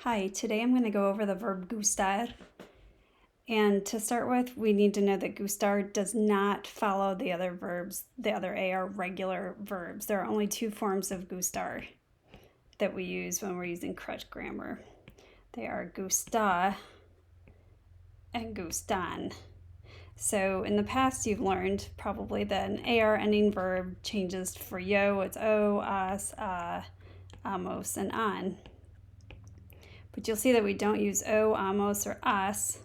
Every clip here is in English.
Hi, today I'm going to go over the verb gustar. And to start with, we need to know that gustar does not follow the other verbs. The other A are regular verbs. There are only two forms of gustar that we use when we're using correct grammar. They are gusta and gustan. So in the past, you've learned probably that an AR ending verb changes for yo, it's o, as, amos, and an. But you'll see that we don't use o, amos, or as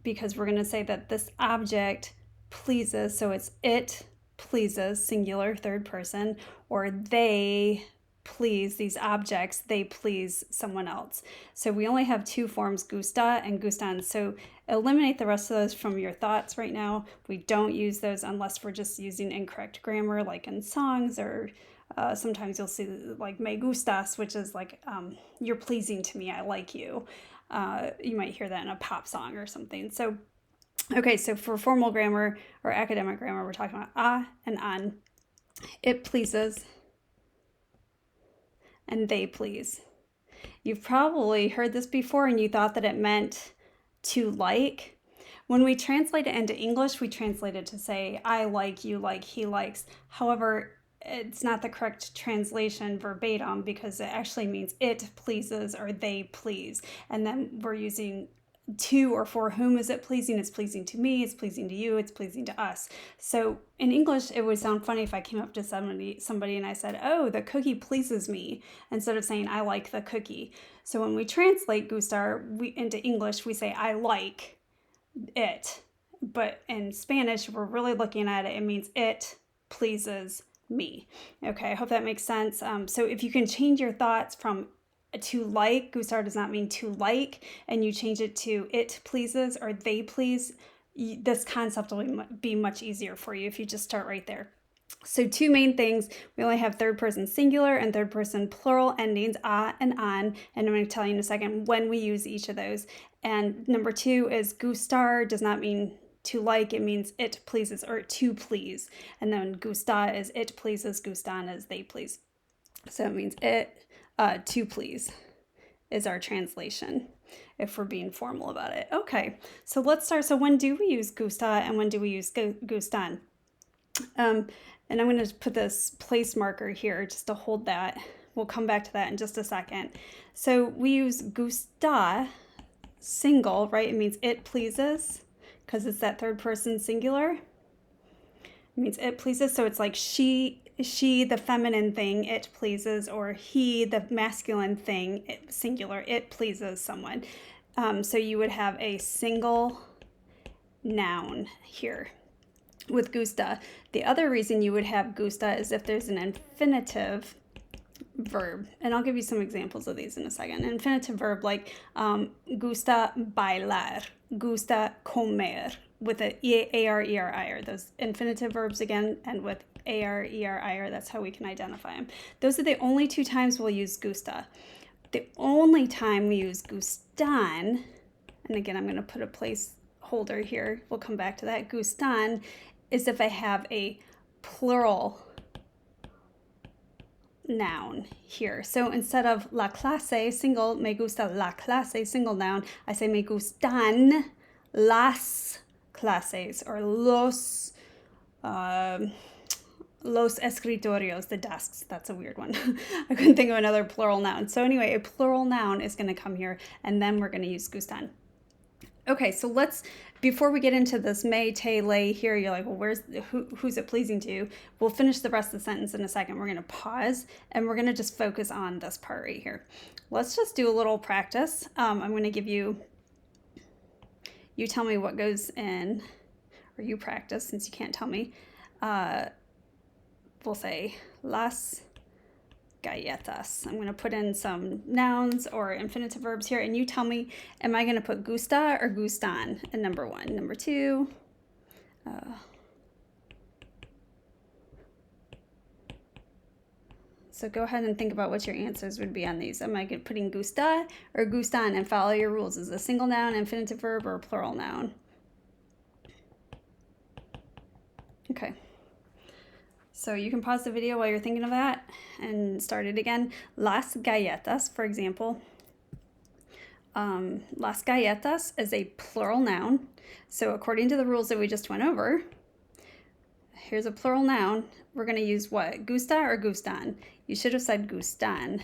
because we're going to say that this object pleases, so it's it pleases, singular, third person, or they please, these objects, they please someone else. So we only have two forms, gusta and gustan. So eliminate the rest of those from your thoughts right now. We don't use those unless we're just using incorrect grammar, like in songs, or sometimes you'll see like me gustas, which is like you're pleasing to me, I like you. You might hear that in a pop song or something. So, okay, so for formal grammar or academic grammar, we're talking about a and an. It pleases and they please. You've probably heard this before and you thought that it meant to like. When we translate it into English, we translate it to say, I like, you like, he likes. However, it's not the correct translation verbatim because it actually means it pleases or they please. And then we're using to or for whom is it pleasing? It's pleasing to me, it's pleasing to you, it's pleasing to us. So in English, it would sound funny if I came up to somebody and I said, oh, the cookie pleases me, instead of saying I like the cookie. So when we translate gustar into English, we say I like it. But in Spanish, we're really looking at it, it means it pleases me. Okay, I hope that makes sense. So if you can change your thoughts from to like, gustar does not mean to like, and you change it to it pleases or they please, this concept will be much easier for you if you just start right there. So two main things, we only have third person singular and third person plural endings, a and an, and I'm going to tell you in a second when we use each of those. And number two is gustar does not mean to like, it means it pleases or to please. And then gusta is it pleases, gustan is they please. So it means it to please is our translation if we're being formal about it. Okay, so let's start. So when do we use gusta and when do we use gustan? And I'm going to put this place marker here just to hold that. We'll come back to that in just a second. So we use gusta single, right? It means it pleases because it's that third person singular. It means it pleases. So it's like she, the feminine thing, it pleases, or he, the masculine thing, singular, it pleases someone. So you would have a single noun here with gusta. The other reason you would have gusta is if there's an infinitive verb, and I'll give you some examples of these in a second. An infinitive verb like gusta bailar, gusta comer, with a ar, er, those infinitive verbs again, and with ar, er, that's how we can identify them. Those are the only two times we'll use gusta. The only time we use gustan, and again I'm going to put a placeholder here, we'll come back to that, gustan, is if I have a plural noun here. So instead of la clase single, me gusta la clase single noun, I say me gustan las clases or los escritorios, the desks. That's a weird one. I couldn't think of another plural noun. So anyway, a plural noun is going to come here, and then we're going to use gustan. Okay, so let's, before we get into this me, te, lay here, you're like, well, who's it pleasing to? We'll finish the rest of the sentence in a second. We're going to pause, and we're going to just focus on this part right here. Let's just do a little practice. I'm going to give you tell me what goes in, or you practice since you can't tell me. We'll say las galletas. I'm going to put in some nouns or infinitive verbs here, and you tell me, am I going to put gusta or gustan in number one? Number two, so go ahead and think about what your answers would be on these. Am I putting gusta or gustan, and follow your rules? Is it a single noun, infinitive verb, or a plural noun? Okay. So you can pause the video while you're thinking of that and start it again. Las galletas, for example. Las galletas is a plural noun. So according to the rules that we just went over, here's a plural noun. We're going to use what? Gusta or gustan? You should have said gustan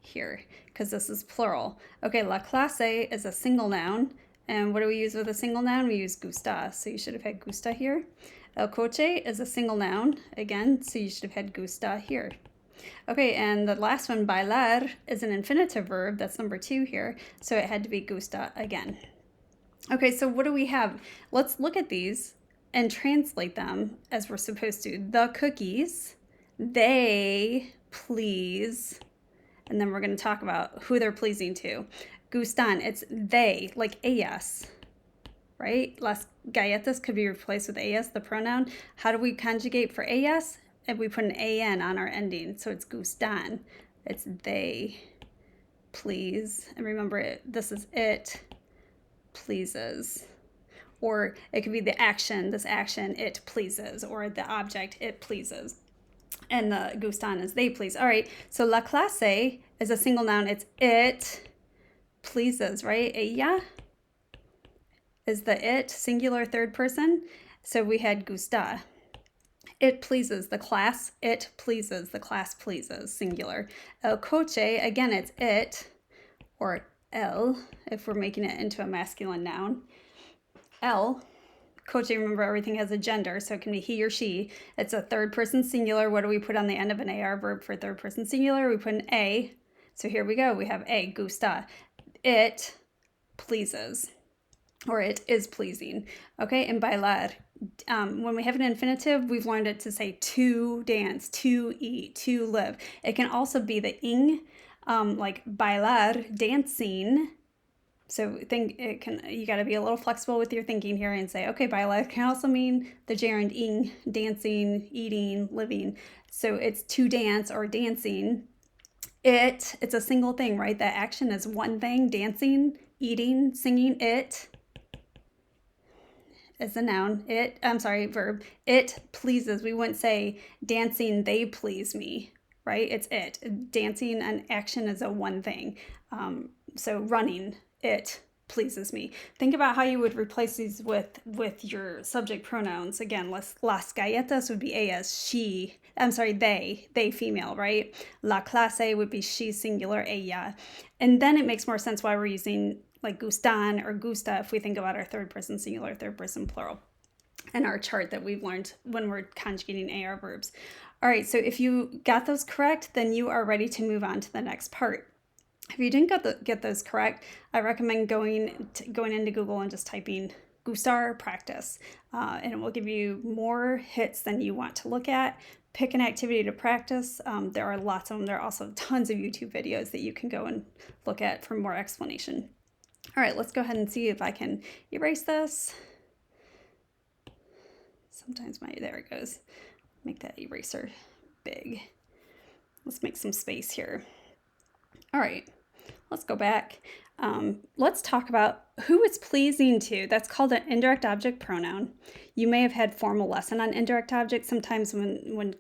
here because this is plural. Okay, la clase is a single noun. And what do we use with a single noun? We use gusta. So you should have had gusta here. El coche is a single noun, again, so you should have had gusta here. Okay, and the last one, bailar, is an infinitive verb. That's number 2 here. So it had to be gusta again. Okay, so what do we have? Let's look at these and translate them as we're supposed to. The cookies, they please, and then we're going to talk about who they're pleasing to. Gustan, it's they, like ellas, right? Las galletas could be replaced with ellas, the pronoun. How do we conjugate for ellas? And we put an an on our ending, so it's gustan. It's they please, and remember this is it pleases. Or it could be the action, this action, it pleases, or the object, it pleases. And the gustan is they please. All right, so la clase is a single noun. It's it pleases, right? Ella is the it, singular third person. So we had gusta. It pleases the class. It pleases the class pleases, singular. El coche, again, it's it, or el, if we're making it into a masculine noun. El, coche, remember everything has a gender, so it can be he or she. It's a third person singular. What do we put on the end of an AR verb for third person singular? We put an A. So here we go. We have a, gusta. It pleases, or it is pleasing. Okay, and bailar. When we have an infinitive, we've learned it to say to dance, to eat, to live. It can also be the ing, like bailar, dancing. So you got to be a little flexible with your thinking here and say, okay, bailar can also mean the gerund ing, dancing, eating, living. So it's to dance or dancing. It's a single thing, right? That action is one thing, dancing, eating, singing. It is a noun. Verb. It pleases. We wouldn't say dancing, they please me, right? It's it. Dancing and action is a one thing. So running, it pleases me. Think about how you would replace these with your subject pronouns. Again, las galletas would be ellas, they female, right? La clase would be she singular, ella. And then it makes more sense why we're using like gustan or gusta if we think about our third person singular, third person plural, and our chart that we've learned when we're conjugating AR verbs. All right, so if you got those correct, then you are ready to move on to the next part. If you didn't get those correct, I recommend going into Google and just typing Gustar practice, and it will give you more hits than you want to look at. Pick an activity to practice. There are lots of them. There are also tons of YouTube videos that you can go and look at for more explanation. All right, let's go ahead and see if I can erase this. Sometimes there it goes. Make that eraser big. Let's make some space here. All right, let's go back. Let's talk about who it's pleasing to. That's called an indirect object pronoun. You may have had formal lesson on indirect objects. Sometimes when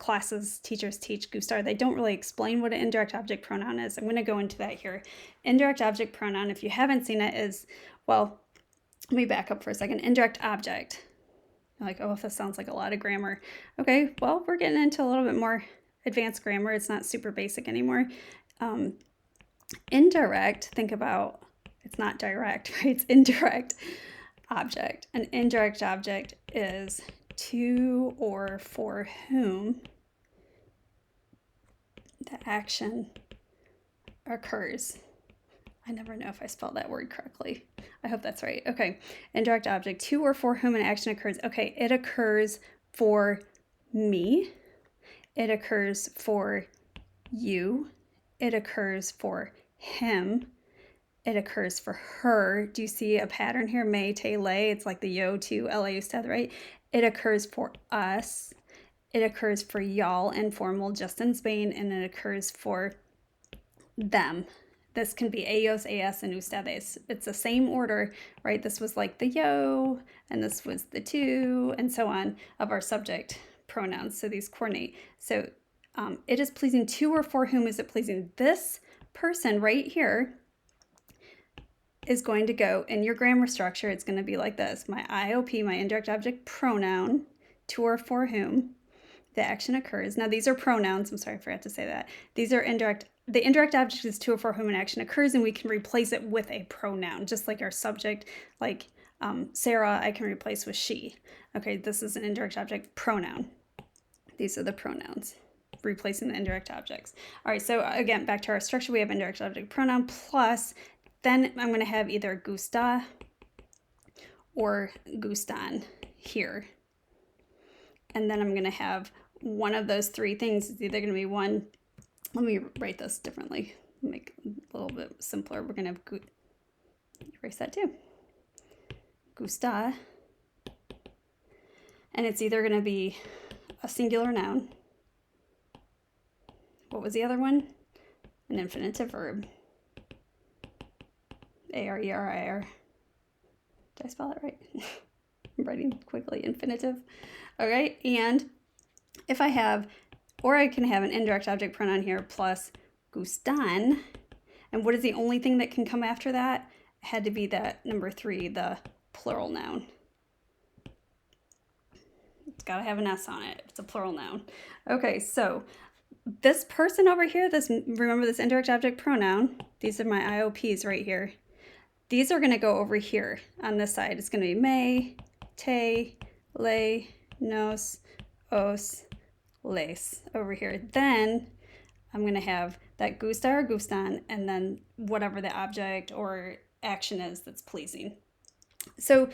teachers teach Gustar, they don't really explain what an indirect object pronoun is. I'm going to go into that here. Indirect object pronoun, if you haven't seen it, is, well, let me back up for a second. Indirect object. You're like, oh, this sounds like a lot of grammar. Okay, well, we're getting into a little bit more advanced grammar. It's not super basic anymore. Indirect, think about, it's not direct, right? It's indirect object. An indirect object is to or for whom the action occurs. I never know if I spelled that word correctly. I hope that's right. Okay, indirect object, to or for whom an action occurs. Okay, it occurs for me. It occurs for you. It occurs for him. It occurs for her. Do you see a pattern here? Me, te, lay. It's like the yo, to, la, usted, right? It occurs for us. It occurs for y'all, informal, just in Spain. And it occurs for them. This can be ellos, ellas, and ustedes. It's the same order, right? This was like the yo, and this was the to, and so on, of our subject pronouns. So these coordinate. So it is pleasing to or for whom is it pleasing? This person right here is going to go in your grammar structure. It's going to be like this. My IOP, my indirect object pronoun, to or for whom the action occurs. Now these are pronouns. I'm sorry, I forgot to say that. These are indirect. The indirect object is to or for whom an action occurs, and we can replace it with a pronoun, just like our subject, like Sarah, I can replace with she. Okay, this is an indirect object pronoun. These are the pronouns, replacing the indirect objects. All right, so again, back to our structure, we have indirect object pronoun plus, then I'm going to have either Gusta or Gustan here. And then I'm going to have one of those three things. It's either going to be one, let me write this differently, make it a little bit simpler. We're going to have, erase that too. Gusta. And it's either going to be a singular noun. What was the other one? An infinitive verb. A-R-E-R-I-R. Did I spell it right? I'm writing quickly. Infinitive. All right. And if I have, or I can have an indirect object pronoun here plus gustan. And what is the only thing that can come after that? It had to be that number 3, the plural noun. It's got to have an S on it. It's a plural noun. Okay, so this person over here, remember this indirect object pronoun, these are my IOPs right here. These are going to go over here on this side. It's going to be me, te, le, nos, os, les over here. Then I'm going to have that gusta or gustan, and then whatever the object or action is that's pleasing. So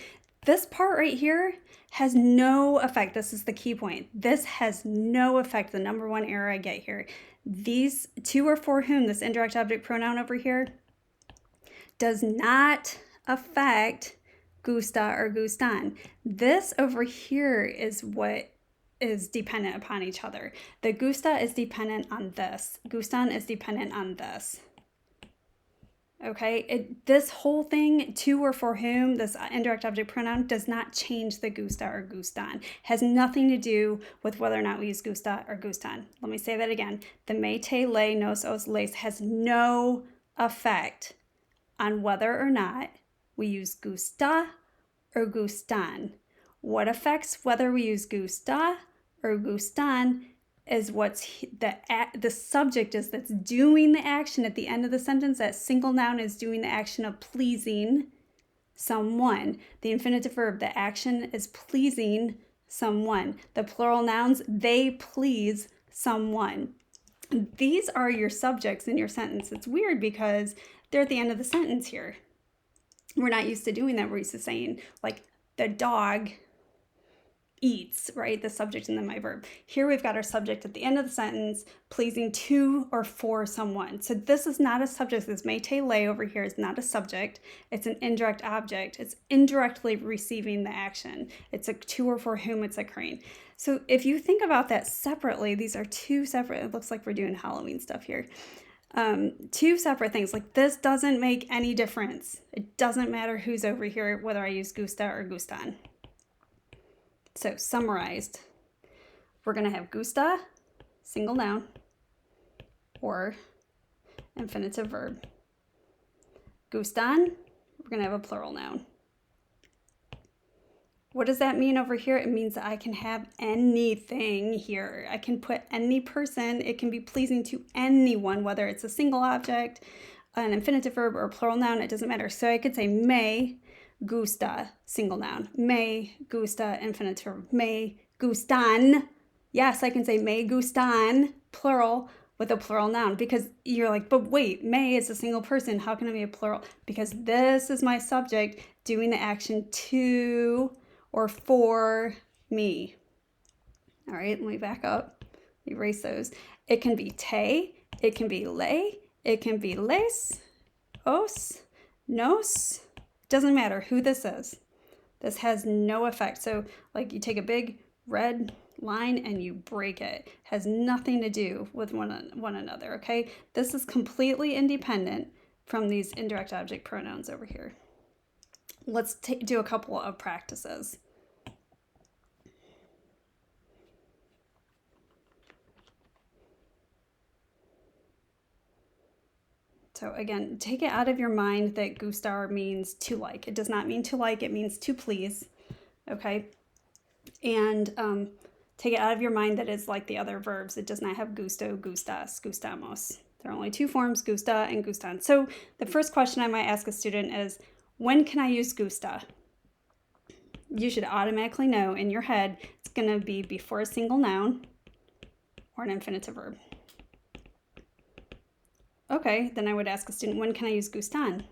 this part right here has no effect. This is the key point. This has no effect. The number one error I get here. These to or for whom, this indirect object pronoun over here, does not affect gusta or gustan. This over here is what is dependent upon each other. The gusta is dependent on this. Gustan is dependent on this. Okay, this whole thing, to or for whom, this indirect object pronoun does not change the gusta or gustan. Has nothing to do with whether or not we use gusta or gustan. Let me say that again. The me, te, le, nos, os, les has no effect on whether or not we use gusta or gustan. What affects whether we use gusta or gustan is what's the subject is that's doing the action at the end of the sentence. That single noun is doing the action of pleasing someone. The infinitive verb, the action is pleasing someone. The plural nouns, they please someone. These are your subjects in your sentence. It's weird because they're at the end of the sentence here. We're not used to doing that. We're used to saying like the dog eats, right? The subject and then my verb. Here we've got our subject at the end of the sentence, pleasing to or for someone. So this is not a subject. This me, te, le over here is not a subject. It's an indirect object. It's indirectly receiving the action. It's a to or for whom it's occurring. So if you think about that separately, these are two separate, it looks like we're doing Halloween stuff here. Two separate things. Like this doesn't make any difference. It doesn't matter who's over here, whether I use gusta or gustan. So summarized, we're going to have gusta, single noun, or infinitive verb. Gustan, we're going to have a plural noun. What does that mean over here? It means that I can have anything here. I can put any person. It can be pleasing to anyone, whether it's a single object, an infinitive verb, or a plural noun. It doesn't matter. So I could say me gusta, single noun. Me gusta, infinitive verb. Me gustan. Yes, I can say me gustan, plural, with a plural noun, because you're like, but wait, me is a single person. How can it be a plural? Because this is my subject doing the action to or for me. All right, let me back up, erase those. It can be te, it can be le, it can be les, os, nos. Doesn't matter who this is. This has no effect. So like you take a big red line and you break it. Has nothing to do with one another, okay? This is completely independent from these indirect object pronouns over here. Let's do a couple of practices. So again, take it out of your mind that gustar means to like. It does not mean to like, it means to please, okay? And take it out of your mind that it's like the other verbs. It does not have gusto, gustas, gustamos. There are only two forms, gusta and gustan. So the first question I might ask a student is, when can I use gusta? You should automatically know in your head it's going to be before a single noun or an infinitive verb. Okay, then I would ask a student, when can I use gustan?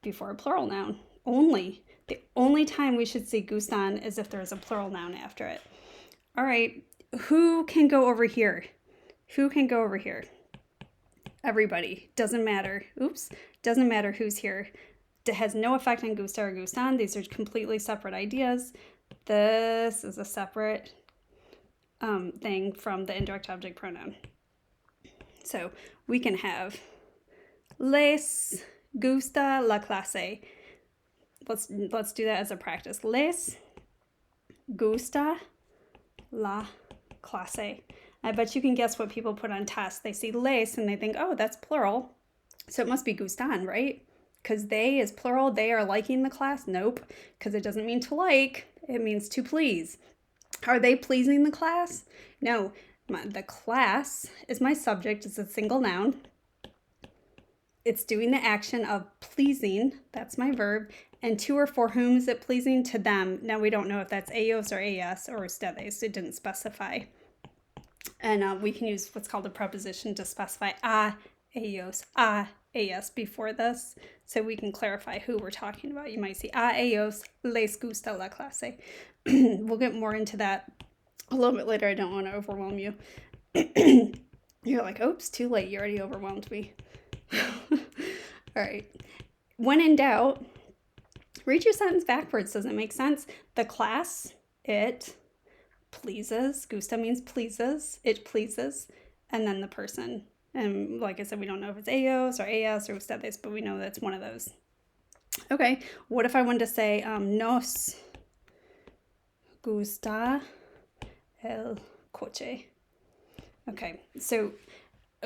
Before a plural noun. Only. The only time we should say gustan is if there's a plural noun after it. All right, who can go over here? Who can go over here? Everybody. Doesn't matter. Oops. Doesn't matter who's here. It has no effect on gusta or gustan. These are completely separate ideas. This is a separate thing from the indirect object pronoun. So we can have les gusta la clase. Let's do that as a practice. Les gusta la clase. I bet you can guess what people put on tests. They see les and they think, oh, that's plural. So it must be gustan, right? Because they is plural, they are liking the class. Nope, because it doesn't mean to like, it means to please. Are they pleasing the class? No, the class is my subject. It's a single noun. It's doing the action of pleasing. That's my verb. And to or for whom is it pleasing? To them. Now we don't know if that's ellos or ellas or ustedes. It didn't specify. And we can use what's called a preposition to specify ellos, ellas before this, so we can clarify who we're talking about. You might see ellos les gusta la clase. We'll get more into that a little bit later. I don't want to overwhelm you. You're like, oops, too late. You already overwhelmed me. All right. When in doubt, read your sentence backwards. Does it make sense? The class, it pleases. Gusta means pleases. It pleases. And then the person. And like I said, we don't know if it's ellos or ellas or ustedes, but we know that's one of those. Okay. What if I wanted to say nos gusta el coche? Okay. So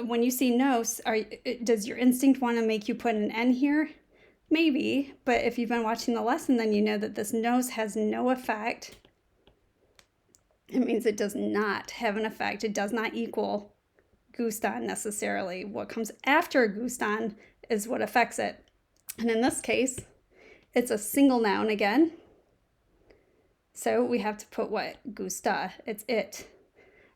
when you see nos, does your instinct want to make you put an N here? Maybe, but if you've been watching the lesson, then you know that this nos has no effect. It means it does not have an effect. It does not equal gustan necessarily. What comes after gustan is what affects it. And in this case, it's a single noun again. So we have to put what? Gusta. It's it.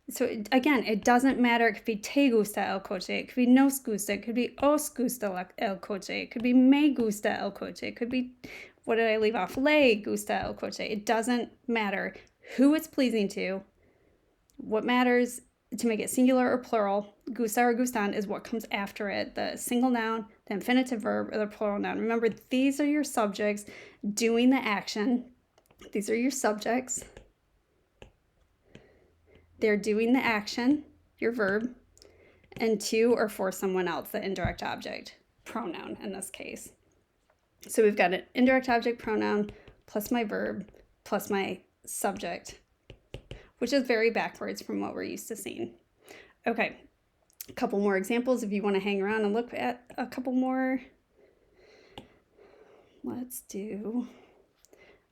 So again, it doesn't matter. It could be te gusta el coche. It could be nos gusta. It could be os gusta el coche. It could be me gusta el coche. It could be, what did I leave off? Le gusta el coche. It doesn't matter who it's pleasing to. What matters to make it singular or plural, gusta or gustan, is what comes after it. The single noun, the infinitive verb, or the plural noun. Remember, these are your subjects doing the action. These are your subjects. They're doing the action, your verb, and to or for someone else, the indirect object pronoun in this case. So we've got an indirect object pronoun plus my verb plus my subject, which is very backwards from what we're used to seeing. Okay, a couple more examples if you want to hang around and look at a couple more. Let's do...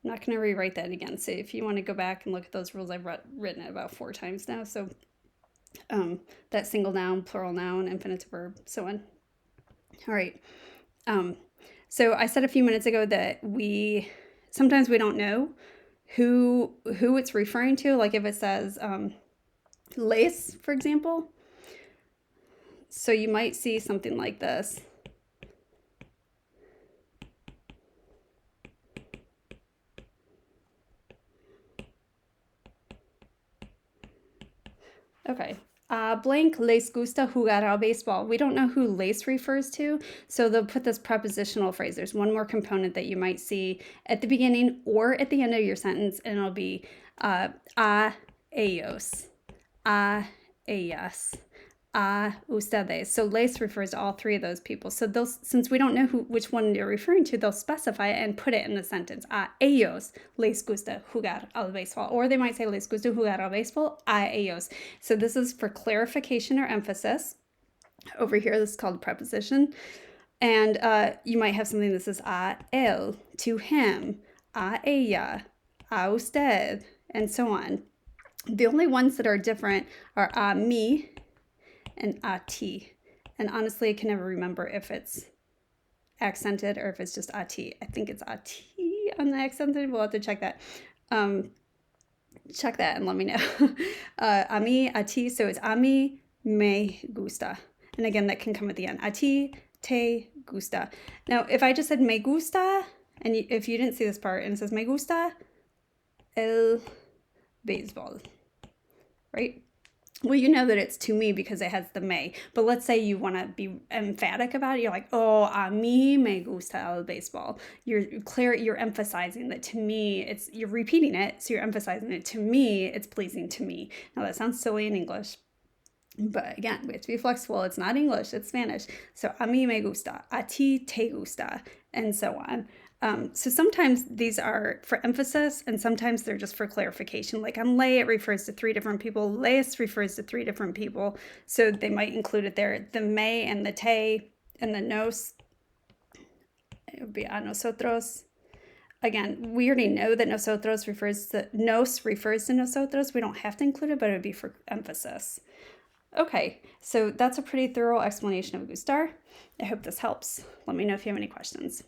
I'm not going to rewrite that again. So if you want to go back and look at those rules, I've written it about 4 times now. So that single noun, plural noun, infinitive verb, so on. All right. So I said a few minutes ago that sometimes we don't know who it's referring to. Like if it says les, for example. So you might see something like this. Okay. Blank les gusta jugar al baseball. We don't know who les refers to, so they'll put this prepositional phrase. There's one more component that you might see at the beginning or at the end of your sentence, and it'll be a ellos, a ellas, a ustedes. So les refers to all 3 of those people. So since we don't know which one they're referring to, they'll specify it and put it in the sentence. A ellos les gusta jugar al baseball. Or they might say les gusta jugar al baseball a ellos. So this is for clarification or emphasis. Over here, this is called preposition. And you might have something that says a él, to him, a ella, a usted, and so on. The only ones that are different are a mí and a ti. And honestly, I can never remember if it's accented or if it's just a ti. I think it's a ti on the accented. We'll have to check that. Check that and let me know. A mí, a ti, so it's a mí me gusta. And again, that can come at the end. A ti te gusta. Now, if I just said me gusta, and if you didn't see this part, and it says me gusta el béisbol, right? Well, you know that it's to me because it has the me. But let's say you want to be emphatic about it. You're like, oh, a mí me gusta el béisbol. You're emphasizing that to me, you're repeating it. So you're emphasizing it. To me, it's pleasing to me. Now that sounds silly in English. But again, we have to be flexible. It's not English, it's Spanish. So a mí me gusta, a ti te gusta, and so on. So sometimes these are for emphasis and sometimes they're just for clarification. Like on ley, it refers to 3 different people. Les refers to 3 different people. So they might include it there. The me and the te and the nos, it would be a nosotros. Again, we already know that nos refers to nosotros. We don't have to include it, but it would be for emphasis. Okay, so that's a pretty thorough explanation of Gustar. I hope this helps. Let me know if you have any questions.